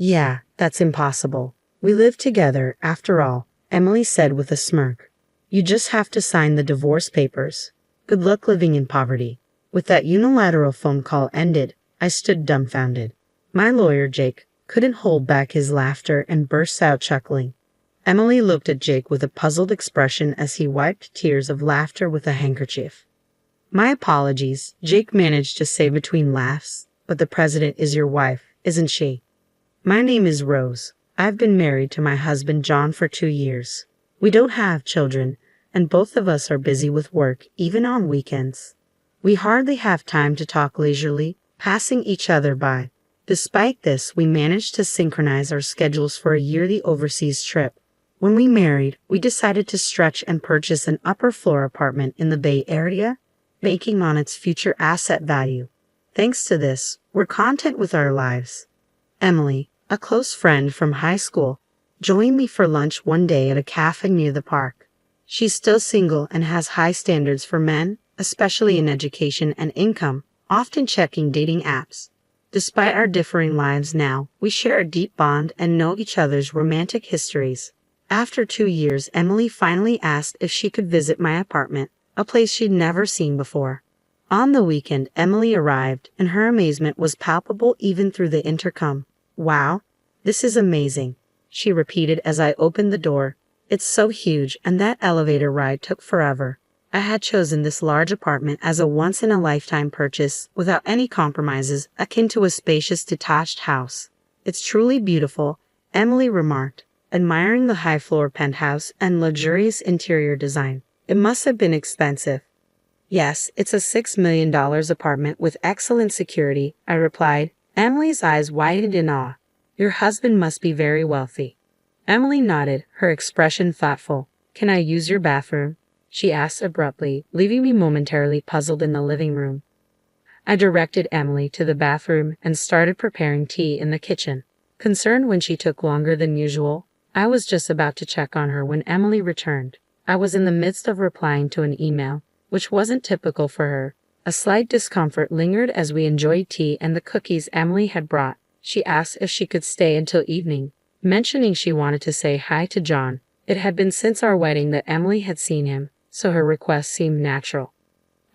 Yeah, that's impossible. We live together, after all, Emily said with a smirk. You just have to sign the divorce papers. Good luck living in poverty. With that unilateral phone call ended, I stood dumbfounded. My lawyer, Jake, couldn't hold back his laughter and burst out chuckling. Emily looked at Jake with a puzzled expression as he wiped tears of laughter with a handkerchief. My apologies, Jake managed to say between laughs, but the president is your wife, isn't she? My name is Rose. I've been married to my husband John for 2 years. We don't have children, and both of us are busy with work, even on weekends. We hardly have time to talk leisurely, passing each other by. Despite this, we managed to synchronize our schedules for a yearly overseas trip. When we married, we decided to stretch and purchase an upper-floor apartment in the Bay Area, banking on its future asset value. Thanks to this, we're content with our lives. Emily, a close friend from high school, joined me for lunch one day at a cafe near the park. She's still single and has high standards for men, especially in education and income, often checking dating apps. Despite our differing lives now, we share a deep bond and know each other's romantic histories. After 2 years, Emily finally asked if she could visit my apartment, a place she'd never seen before. On the weekend, Emily arrived, and her amazement was palpable even through the intercom. Wow, this is amazing, she repeated as I opened the door. It's so huge, and that elevator ride took forever. I had chosen this large apartment as a once-in-a-lifetime purchase without any compromises, akin to a spacious detached house. It's truly beautiful, Emily remarked, admiring the high-floor penthouse and luxurious interior design. It must have been expensive. Yes, it's a $6 million apartment with excellent security, I replied. Emily's eyes widened in awe. Your husband must be very wealthy. Emily nodded, her expression thoughtful. Can I use your bathroom? She asked abruptly, leaving me momentarily puzzled in the living room. I directed Emily to the bathroom and started preparing tea in the kitchen. Concerned when she took longer than usual, I was just about to check on her when Emily returned. I was in the midst of replying to an email, which wasn't typical for her. A slight discomfort lingered as we enjoyed tea and the cookies Emily had brought. She asked if she could stay until evening, mentioning she wanted to say hi to John. It had been since our wedding that Emily had seen him, so her request seemed natural.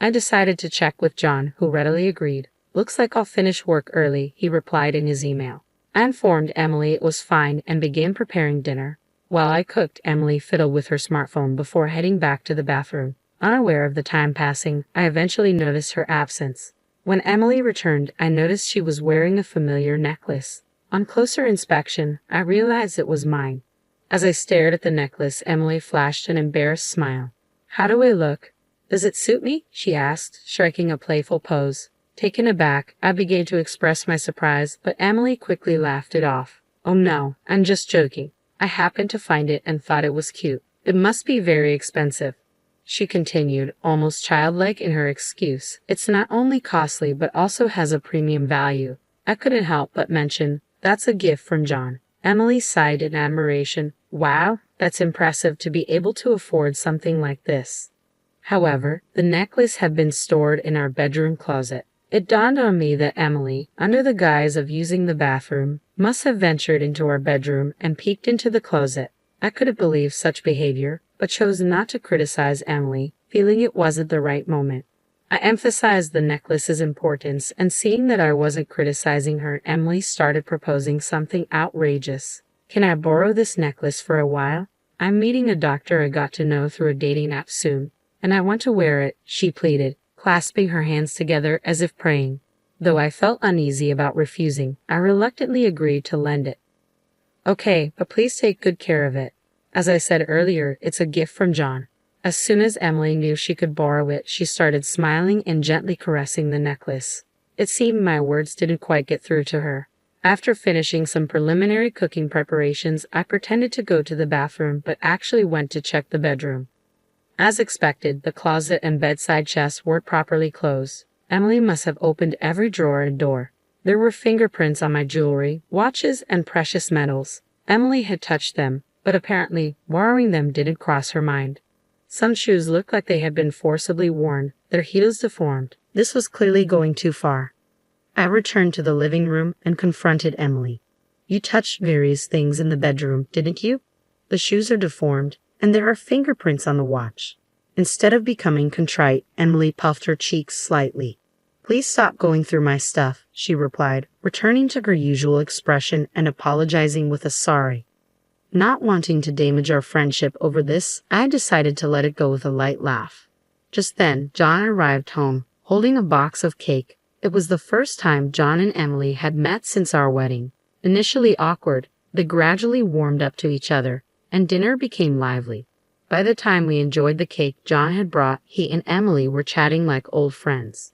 I decided to check with John, who readily agreed. Looks like I'll finish work early, he replied in his email. I informed Emily it was fine and began preparing dinner. While I cooked, Emily fiddled with her smartphone before heading back to the bathroom. Unaware of the time passing, I eventually noticed her absence. When Emily returned, I noticed she was wearing a familiar necklace. On closer inspection, I realized it was mine. As I stared at the necklace, Emily flashed an embarrassed smile. How do I look? Does it suit me? She asked, striking a playful pose. Taken aback, I began to express my surprise, but Emily quickly laughed it off. Oh no, I'm just joking. I happened to find it and thought it was cute. It must be very expensive. She continued, almost childlike in her excuse. It's not only costly but also has a premium value. I couldn't help but mention, that's a gift from John. Emily sighed in admiration. Wow, that's impressive to be able to afford something like this. However, the necklace had been stored in our bedroom closet. It dawned on me that Emily, under the guise of using the bathroom, must have ventured into our bedroom and peeked into the closet. I couldn't believe such behavior, but chose not to criticize Emily, feeling it wasn't the right moment. I emphasized the necklace's importance, and seeing that I wasn't criticizing her, Emily started proposing something outrageous. Can I borrow this necklace for a while? I'm meeting a doctor I got to know through a dating app soon, and I want to wear it, she pleaded, clasping her hands together as if praying. Though I felt uneasy about refusing, I reluctantly agreed to lend it. Okay, but please take good care of it. As I said earlier, it's a gift from John. As soon as Emily knew she could borrow it, she started smiling and gently caressing the necklace. It seemed my words didn't quite get through to her. After finishing some preliminary cooking preparations, I pretended to go to the bathroom but actually went to check the bedroom. As expected, the closet and bedside chests weren't properly closed. Emily must have opened every drawer and door. There were fingerprints on my jewelry, watches, and precious metals. Emily had touched them, but apparently borrowing them didn't cross her mind. Some shoes looked like they had been forcibly worn, their heels deformed. This was clearly going too far. I returned to the living room and confronted Emily. You touched various things in the bedroom, didn't you? The shoes are deformed, and there are fingerprints on the watch. Instead of becoming contrite, Emily puffed her cheeks slightly. Please stop going through my stuff, she replied, returning to her usual expression and apologizing with a sorry. Not wanting to damage our friendship over this, I decided to let it go with a light laugh. Just then, John arrived home, holding a box of cake. It was the first time John and Emily had met since our wedding. Initially awkward, they gradually warmed up to each other, and dinner became lively. By the time we enjoyed the cake John had brought, he and Emily were chatting like old friends.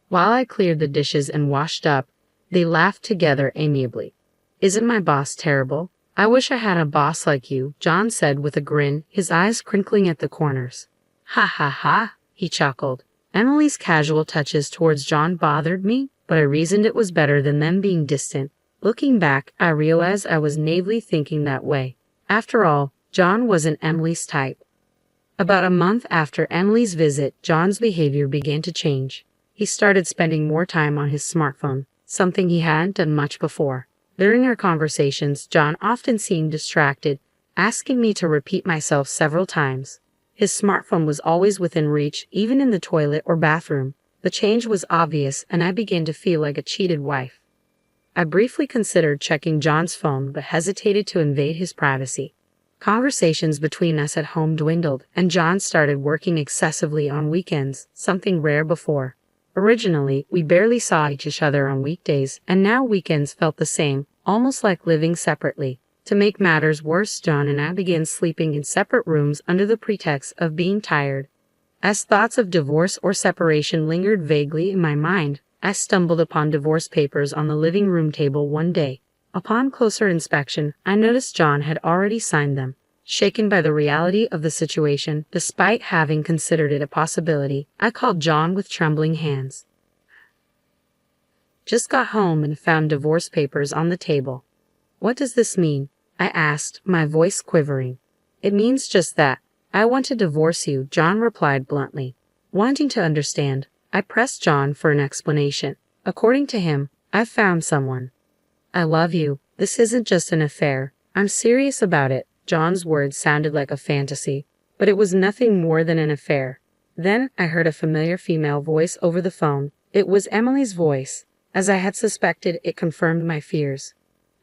While I cleared the dishes and washed up, they laughed together amiably. Isn't my boss terrible? I wish I had a boss like you, John said with a grin, his eyes crinkling at the corners. Ha ha ha, he chuckled. Emily's casual touches towards John bothered me, but I reasoned it was better than them being distant. Looking back, I realized I was naively thinking that way. After all, John wasn't Emily's type. About a month after Emily's visit, John's behavior began to change. He started spending more time on his smartphone, something he hadn't done much before. During our conversations, John often seemed distracted, asking me to repeat myself several times. His smartphone was always within reach, even in the toilet or bathroom. The change was obvious, and I began to feel like a cheated wife. I briefly considered checking John's phone, but hesitated to invade his privacy. Conversations between us at home dwindled, and John started working excessively on weekends, something rare before. Originally, we barely saw each other on weekdays, and now weekends felt the same, almost like living separately. To make matters worse, John and I began sleeping in separate rooms under the pretext of being tired. As thoughts of divorce or separation lingered vaguely in my mind, I stumbled upon divorce papers on the living room table one day. Upon closer inspection, I noticed John had already signed them. Shaken by the reality of the situation, despite having considered it a possibility, I called John with trembling hands. Just got home and found divorce papers on the table. What does this mean? I asked, my voice quivering. It means just that. I want to divorce you, John replied bluntly. Wanting to understand, I pressed John for an explanation. According to him, I've found someone. I love you. This isn't just an affair. I'm serious about it. John's words sounded like a fantasy, but it was nothing more than an affair. Then I heard a familiar female voice over the phone. It was Emily's voice. As I had suspected, it confirmed my fears.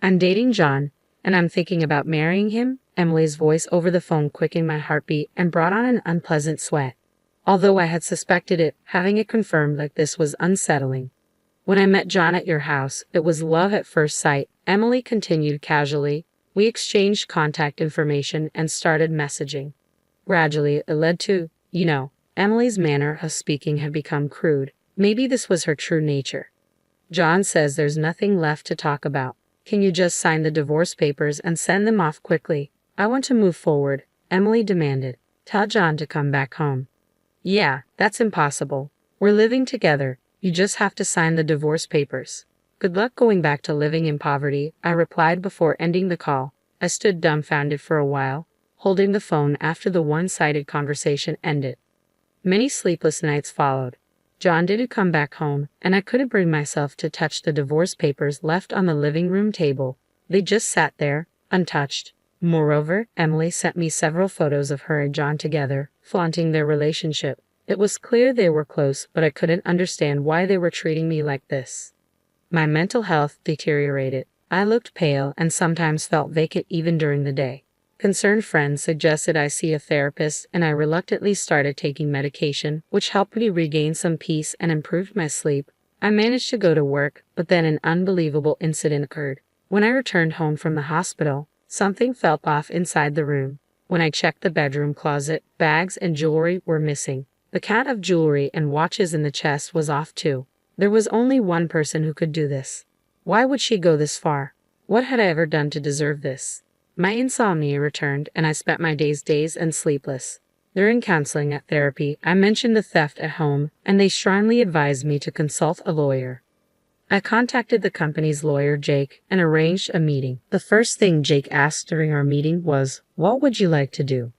I'm dating John, and I'm thinking about marrying him. Emily's voice over the phone quickened my heartbeat and brought on an unpleasant sweat. Although I had suspected it, having it confirmed like this was unsettling. When I met John at your house, it was love at first sight, Emily continued casually. We exchanged contact information and started messaging. Gradually, it led to, Emily's manner of speaking had become crude. Maybe this was her true nature. John says there's nothing left to talk about. Can you just sign the divorce papers and send them off quickly? I want to move forward, Emily demanded. Tell John to come back home. Yeah, that's impossible. We're living together. You just have to sign the divorce papers. Good luck going back to living in poverty, I replied before ending the call. I stood dumbfounded for a while, holding the phone after the one-sided conversation ended. Many sleepless nights followed. John didn't come back home, and I couldn't bring myself to touch the divorce papers left on the living room table. They just sat there, untouched. Moreover, Emily sent me several photos of her and John together, flaunting their relationship. It was clear they were close, but I couldn't understand why they were treating me like this. My mental health deteriorated. I looked pale and sometimes felt vacant even during the day. Concerned friends suggested I see a therapist, and I reluctantly started taking medication, which helped me regain some peace and improved my sleep. I managed to go to work, but then an unbelievable incident occurred. When I returned home from the hospital, something felt off inside the room. When I checked the bedroom closet, bags and jewelry were missing. The count of jewelry and watches in the chest was off too. There was only one person who could do this. Why would she go this far? What had I ever done to deserve this? My insomnia returned, and I spent my days dazed and sleepless. During counseling at therapy, I mentioned the theft at home, and they strongly advised me to consult a lawyer. I contacted the company's lawyer, Jake, and arranged a meeting. The first thing Jake asked during our meeting was, "What would you like to do?"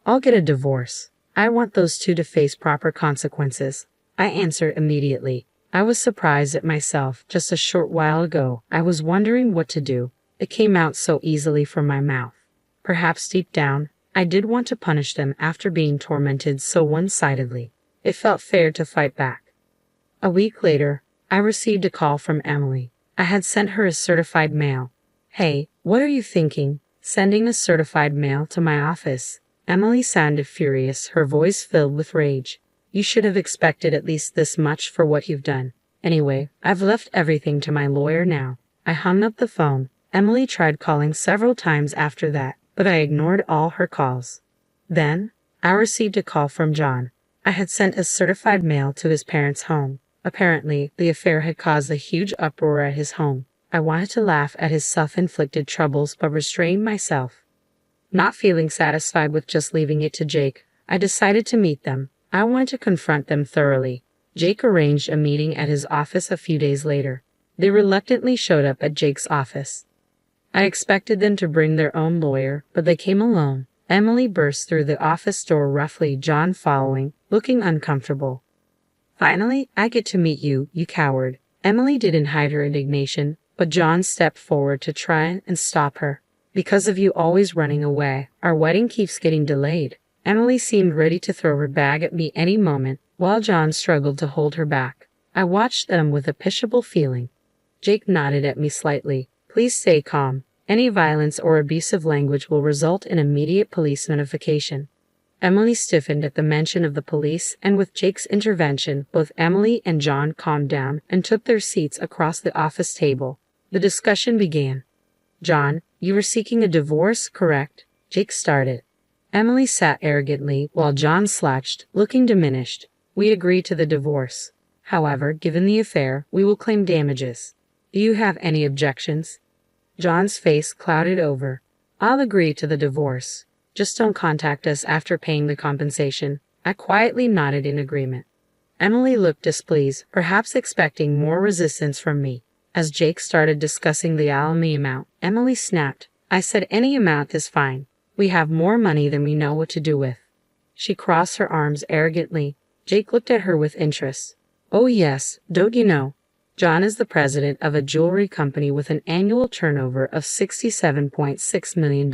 "I'll get a divorce. I want those two to face proper consequences," I answered immediately. I was surprised at myself. Just a short while ago, I was wondering what to do. It came out so easily from my mouth. Perhaps deep down, I did want to punish them after being tormented so one-sidedly. It felt fair to fight back. A week later, I received a call from Emily. I had sent her a certified mail. "Hey, what are you thinking? Sending a certified mail to my office?" Emily sounded furious, her voice filled with rage. "You should have expected at least this much for what you've done. Anyway, I've left everything to my lawyer now." I hung up the phone. Emily tried calling several times after that, but I ignored all her calls. Then, I received a call from John. I had sent a certified mail to his parents' home. Apparently, the affair had caused a huge uproar at his home. I wanted to laugh at his self-inflicted troubles but restrained myself. Not feeling satisfied with just leaving it to Jake, I decided to meet them. I wanted to confront them thoroughly. Jake arranged a meeting at his office a few days later. They reluctantly showed up at Jake's office. I expected them to bring their own lawyer, but they came alone. Emily burst through the office door roughly, John following, looking uncomfortable. "Finally, I get to meet you, you coward." Emily didn't hide her indignation, but John stepped forward to try and stop her. "Because of you always running away, our wedding keeps getting delayed." Emily seemed ready to throw her bag at me any moment, while John struggled to hold her back. I watched them with a pitiable feeling. Jake nodded at me slightly. "Please stay calm. Any violence or abusive language will result in immediate police notification." Emily stiffened at the mention of the police, and with Jake's intervention, both Emily and John calmed down and took their seats across the office table. The discussion began. "John, you were seeking a divorce, correct?" Jake started. Emily sat arrogantly while John slouched, looking diminished. "We agreed to the divorce. However, given the affair, we will claim damages. Do you have any objections?" John's face clouded over. "I'll agree to the divorce. Just don't contact us after paying the compensation." I quietly nodded in agreement. Emily looked displeased, perhaps expecting more resistance from me. As Jake started discussing the alimony amount, Emily snapped. "I said any amount is fine. We have more money than we know what to do with." She crossed her arms arrogantly. Jake looked at her with interest. "Oh yes, don't you know? John is the president of a jewelry company with an annual turnover of $67.6 million.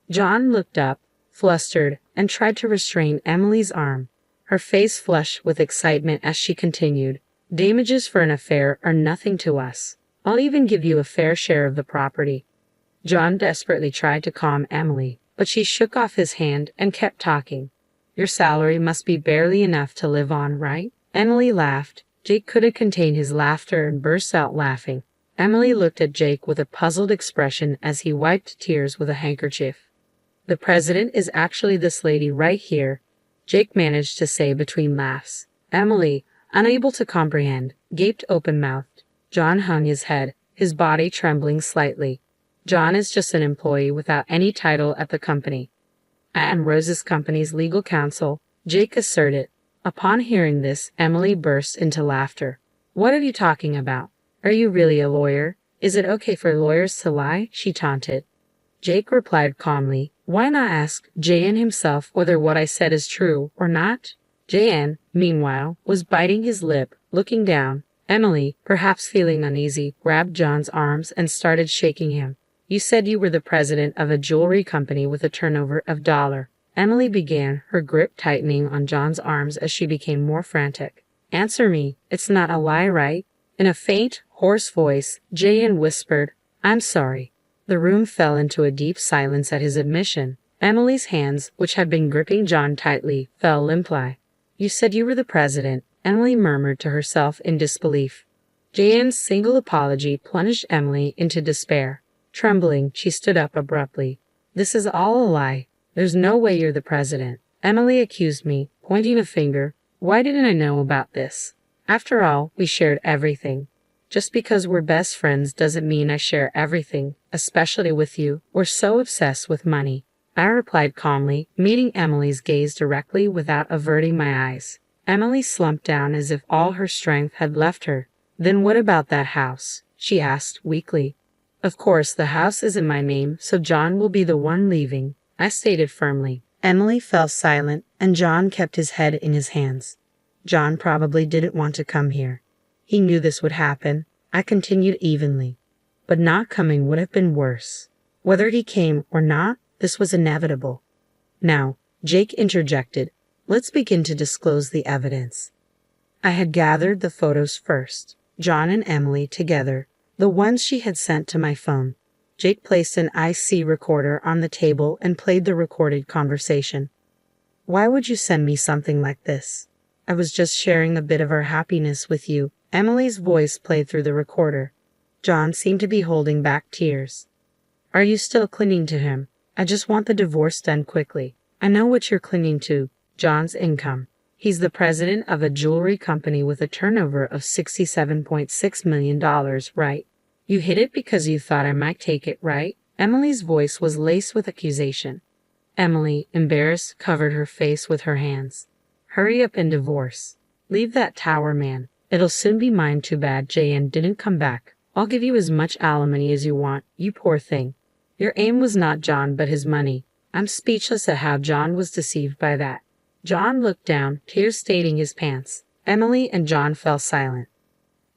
John looked up, flustered, and tried to restrain Emily's arm. Her face flushed with excitement as she continued. "Damages for an affair are nothing to us. I'll even give you a fair share of the property." John desperately tried to calm Emily, but she shook off his hand and kept talking. "Your salary must be barely enough to live on, right?" Emily laughed. Jake couldn't contain his laughter and burst out laughing. Emily looked at Jake with a puzzled expression as he wiped tears with a handkerchief. "The president is actually this lady right here," Jake managed to say between laughs. Emily, unable to comprehend, gaped open-mouthed. John hung his head, his body trembling slightly. "John is just an employee without any title at the company. I am Rose's company's legal counsel," Jake asserted. Upon hearing this, Emily burst into laughter. "What are you talking about? Are you really a lawyer? Is it okay for lawyers to lie?" she taunted. Jake replied calmly, "Why not ask J.N. himself whether what I said is true or not?" J.N., meanwhile, was biting his lip, looking down. Emily, perhaps feeling uneasy, grabbed John's arms and started shaking him. "You said you were the president of a jewelry company with a turnover of $. Emily began, her grip tightening on John's arms as she became more frantic. "Answer me. It's not a lie, right?" In a faint, hoarse voice, J.N. whispered, "I'm sorry." The room fell into a deep silence at his admission. Emily's hands, which had been gripping John tightly, fell limply. "You said you were the president," Emily murmured to herself in disbelief. J.N.'s single apology plunged Emily into despair. Trembling, she stood up abruptly. "This is all a lie. There's no way you're the president," Emily accused me, pointing a finger. "Why didn't I know about this? After all, we shared everything. Just because we're best friends doesn't mean I share everything, especially with you. We're so obsessed with money." I replied calmly, meeting Emily's gaze directly without averting my eyes. Emily slumped down as if all her strength had left her. "Then what about that house?" she asked weakly. "Of course, the house is in my name, so John will be the one leaving," I stated firmly. Emily fell silent, and John kept his head in his hands. John probably didn't want to come here. He knew this would happen. I continued evenly. but not coming would have been worse. Whether he came or not, this was inevitable. Now, Jake interjected, let's begin to disclose the evidence. I had gathered the photos first, John and Emily together, the ones she had sent to my phone. Jake placed an IC recorder on the table and played the recorded conversation. Why would you send me something like this? I was just sharing a bit of our happiness with you. Emily's voice played through the recorder. John seemed to be holding back tears. Are you still clinging to him? I just want the divorce done quickly. I know what you're clinging to, John's income. He's the president of a jewelry company with a turnover of $67.6 million, right? You hid it because you thought I might take it, right? Emily's voice was laced with accusation. Emily, embarrassed, covered her face with her hands. Hurry up and divorce. Leave that tower, man. It'll soon be mine. Too bad J.N. didn't come back. I'll give you as much alimony as you want, you poor thing. Your aim was not John but his money. I'm speechless at how John was deceived by that. John looked down, tears staining his pants. Emily and John fell silent.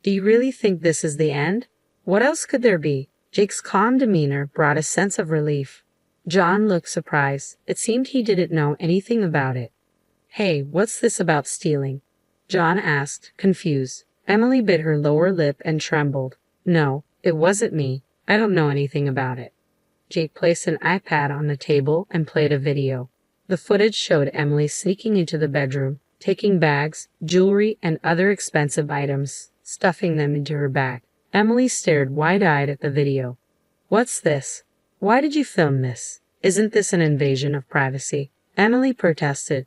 Do you really think this is the end? What else could there be? Jake's calm demeanor brought a sense of relief. John looked surprised. It seemed he didn't know anything about it. Hey, what's this about stealing? John asked, confused. Emily bit her lower lip and trembled. No, it wasn't me. I don't know anything about it. Jake placed an iPad on the table and played a video. The footage showed Emily sneaking into the bedroom, taking bags, jewelry, and other expensive items, stuffing them into her bag. Emily stared wide-eyed at the video. What's this? Why did you film this? Isn't this an invasion of privacy? Emily protested.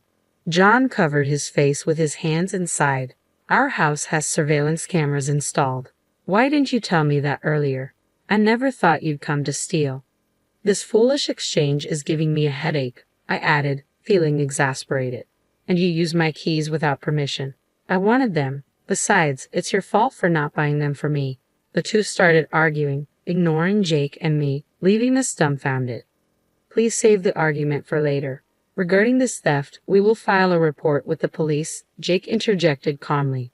John covered his face with his hands and sighed. Our house has surveillance cameras installed. Why didn't you tell me that earlier? I never thought you'd come to steal. This foolish exchange is giving me a headache, I added, feeling exasperated. And you used my keys without permission. I wanted them. Besides, it's your fault for not buying them for me. The two started arguing, ignoring Jake and me, leaving us dumbfounded. Please save the argument for later. Regarding this theft, we will file a report with the police, Jake interjected calmly.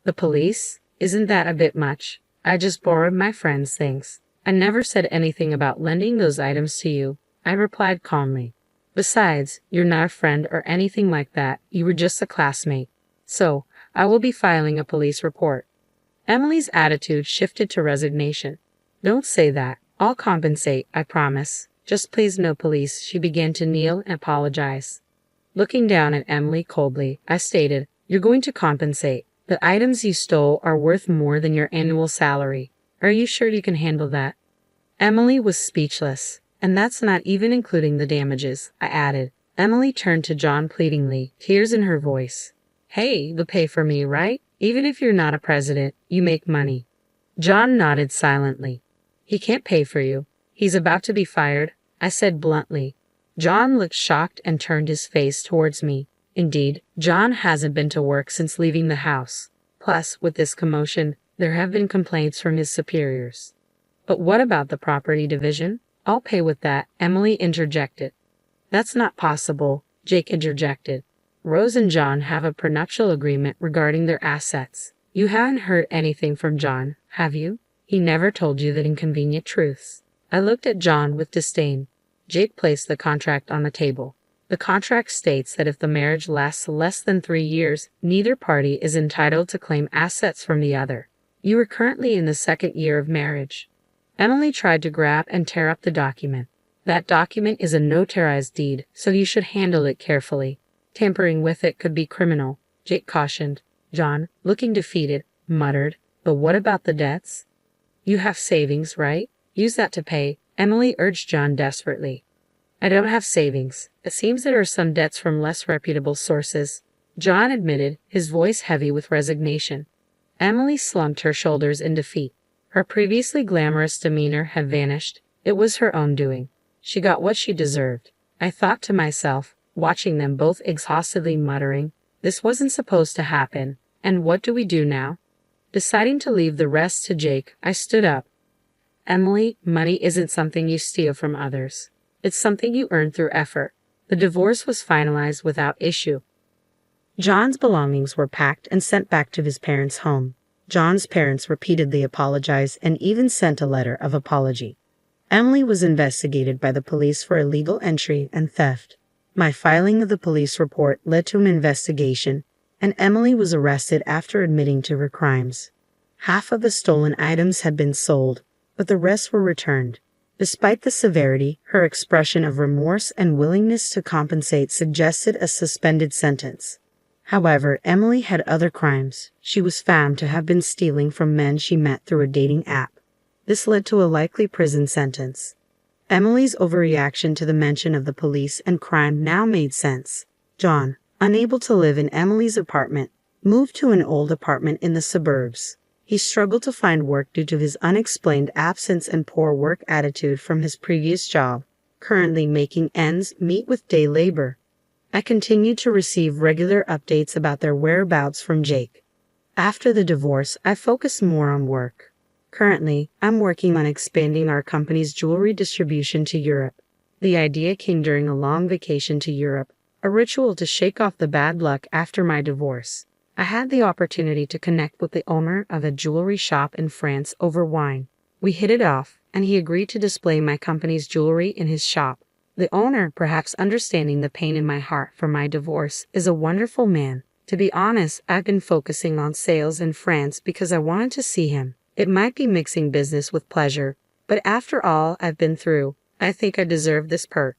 The police? Isn't that a bit much? I just borrowed my friend's things. I never said anything about lending those items to you, I replied calmly. Besides, you're not a friend or anything like that, you were just a classmate. So, I will be filing a police report. Emily's attitude shifted to resignation. Don't say that. I'll compensate, I promise. Just please no police. She began to kneel and apologize. Looking down at Emily coldly, I stated, You're going to compensate. The items you stole are worth more than your annual salary. Are you sure you can handle that? Emily was speechless. And that's not even including the damages, I added. Emily turned to John pleadingly, tears in her voice. Hey, you'll pay for me, right? Even if you're not a president, you make money. John nodded silently. He can't pay for you. He's about to be fired, I said bluntly. John looked shocked and turned his face towards me. Indeed, John hasn't been to work since leaving the house. Plus, with this commotion, there have been complaints from his superiors. But what about the property division? I'll pay with that, Emily interjected. That's not possible, Jake interjected. Rose and John have a prenuptial agreement regarding their assets. You haven't heard anything from John, have you? He never told you the inconvenient truths. I looked at John with disdain. Jake placed the contract on the table. The contract states that if the marriage lasts less than 3 years, neither party is entitled to claim assets from the other. You are currently in the 2nd year of marriage. Emily tried to grab and tear up the document. That document is a notarized deed, so you should handle it carefully. Tampering with it could be criminal, Jake cautioned. John, looking defeated, muttered, But what about the debts? You have savings, right? Use that to pay, Emily urged John desperately. I don't have savings. It seems there are some debts from less reputable sources, John admitted, his voice heavy with resignation. Emily slumped her shoulders in defeat. Her previously glamorous demeanor had vanished. It was her own doing. She got what she deserved. I thought to myself, watching them both exhaustedly muttering, this wasn't supposed to happen, and what do we do now? Deciding to leave the rest to Jake, I stood up. Emily, money isn't something you steal from others. It's something you earn through effort. The divorce was finalized without issue. John's belongings were packed and sent back to his parents' home. John's parents repeatedly apologized and even sent a letter of apology. Emily was investigated by the police for illegal entry and theft. My filing of the police report led to an investigation, and Emily was arrested after admitting to her crimes. Half of the stolen items had been sold, but the rest were returned. Despite the severity, her expression of remorse and willingness to compensate suggested a suspended sentence. However, Emily had other crimes. She was found to have been stealing from men she met through a dating app. This led to a likely prison sentence. Emily's overreaction to the mention of the police and crime now made sense. John, unable to live in Emily's apartment, moved to an old apartment in the suburbs. He struggled to find work due to his unexplained absence and poor work attitude from his previous job, currently making ends meet with day labor. I continued to receive regular updates about their whereabouts from Jake. After the divorce, I focused more on work. Currently, I'm working on expanding our company's jewelry distribution to Europe. The idea came during a long vacation to Europe, a ritual to shake off the bad luck after my divorce. I had the opportunity to connect with the owner of a jewelry shop in France over wine. We hit it off, and he agreed to display my company's jewelry in his shop. The owner, perhaps understanding the pain in my heart for my divorce, is a wonderful man. To be honest, I've been focusing on sales in France because I wanted to see him. It might be mixing business with pleasure, but after all I've been through, I think I deserve this perk.